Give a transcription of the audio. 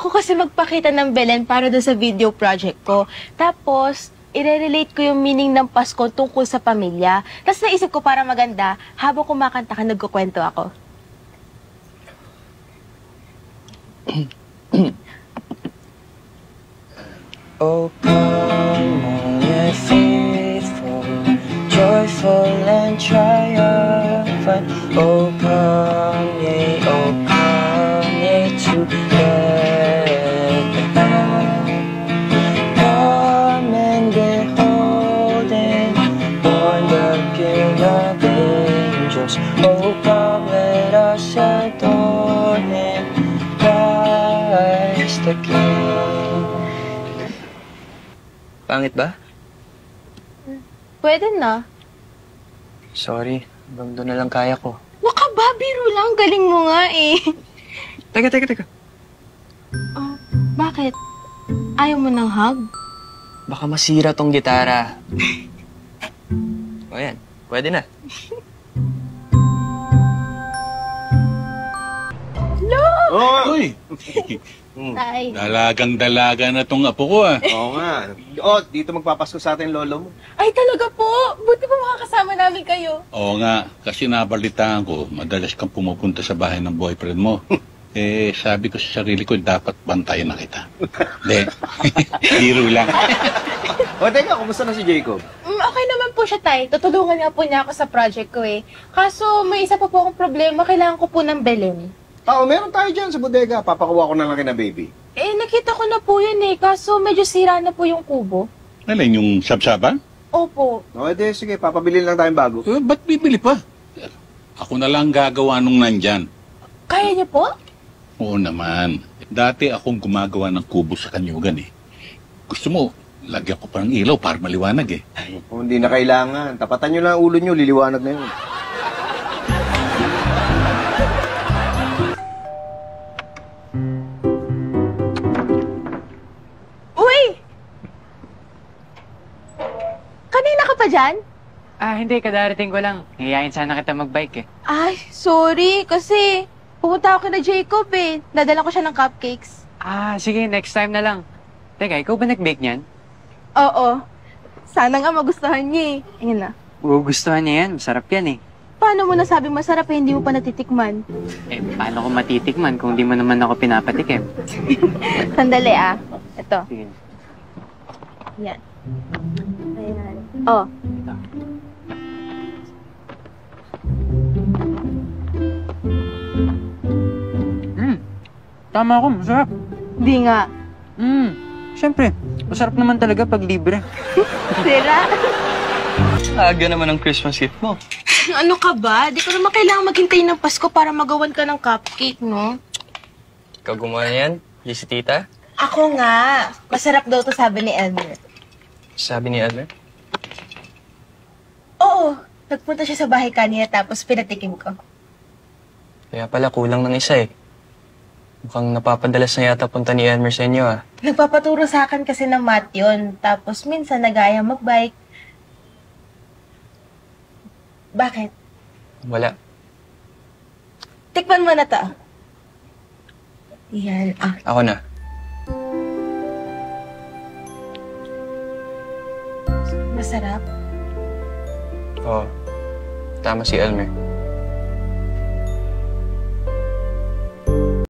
ko kasi magpakita ng Belen para doon sa video project ko. Tapos, i-relate ko yung meaning ng Pasko tungkol sa pamilya. Tapos naisip ko para maganda, habang kumakanta ka, nagkukwento ako. Oh, come on, ye faithful, joyful and triumphant. Oh, come ye together. Come and behold Him, born the King of angels. Oh, come, let us adore Him, Christ the King. Pangit ba? Pwede na. Sorry, hanggang doon na lang kaya ko. Waka ba? Biro lang. Galing mo nga eh. Teka. Oh, bakit? Ayaw mo ng hug? Baka masira tong gitara. O yan, pwede na. Oh! Uy! Tay. Dalagang-dalaga na tong apo ko, ah. Oo nga. Oh, dito magpapasko sa atin lolo mo. Ay, talaga po. Buti po makakasama namin kayo. Oo nga, kasi nabalitaan ko, madalas kang pumupunta sa bahay ng boyfriend mo. Sabi ko sa sarili ko, dapat bantayan na kita. Hindi. Biro lang. O, teka, kumusta na si Jacob? Okay naman po siya, Tay. Tutulungan nga po niya ako sa project ko eh. Kaso may isa pa po akong problema. Kailangan ko po ng Belen. Meron tayo dyan sa bodega. Papakuha ko na lang kina baby. Nakita ko na po yun eh. Kaso medyo sira na po yung kubo. Alin, yung sabsaban? Opo. O, sige, papabili lang tayong bago. Ba't bibili pa? Ako na lang gagawa nung nandyan. Kaya niyo po? Oo naman. Dati akong gumagawa ng kubo sa kanyugan eh. Gusto mo, lagyan ko pa ng ilaw para maliwanag eh. Kung hindi na kailangan, tapatan nyo lang ang ulo nyo, liliwanag na yun. Uy! Kanina ka pa dyan? Hindi, kadarating ko lang. Ngayain sana kita mag-bike eh. Ay, sorry. Kasi pumunta ako na Jacob eh. Nadala ko siya ng cupcakes. Sige, next time na lang. Teka, ikaw ba nag-bake niyan? Oo. Sana nga magustuhan niya eh. Ayun na. Gugustuhan niya yan. Masarap yan eh. Paano mo nasabi masarap eh, hindi mo pa natitikman? Paano ko matitikman kung di mo naman ako pinapatikim? Sandali ah. Ito. Sige. Yan. Ayan. Oh. Tama ako, masarap. Di nga. Siyempre. Masarap naman talaga pag libre. Sira. Aga naman ang Christmas gift mo. Ano ka ba? Di ko naman kailangan maghintay ng Pasko para magawan ka ng cupcake, no? Ikaw gumawa yan? Di si tita? Ako nga. Masarap daw to sabi ni Elmer. Sabi ni Elmer? Oo. Nagpunta siya sa bahay kanina tapos pinatikim ko. Kaya pala kulang ng isa eh. Mukhang napapadalas na yata punta ni Elmer sa inyo ah. Nagpapaturo sa akin kasi ng math yun. Tapos minsan nagaya magbike. Bakit? Wala. Tikman mo na to. Yan. Ako na. Masarap. Oo. Tama si Elmer.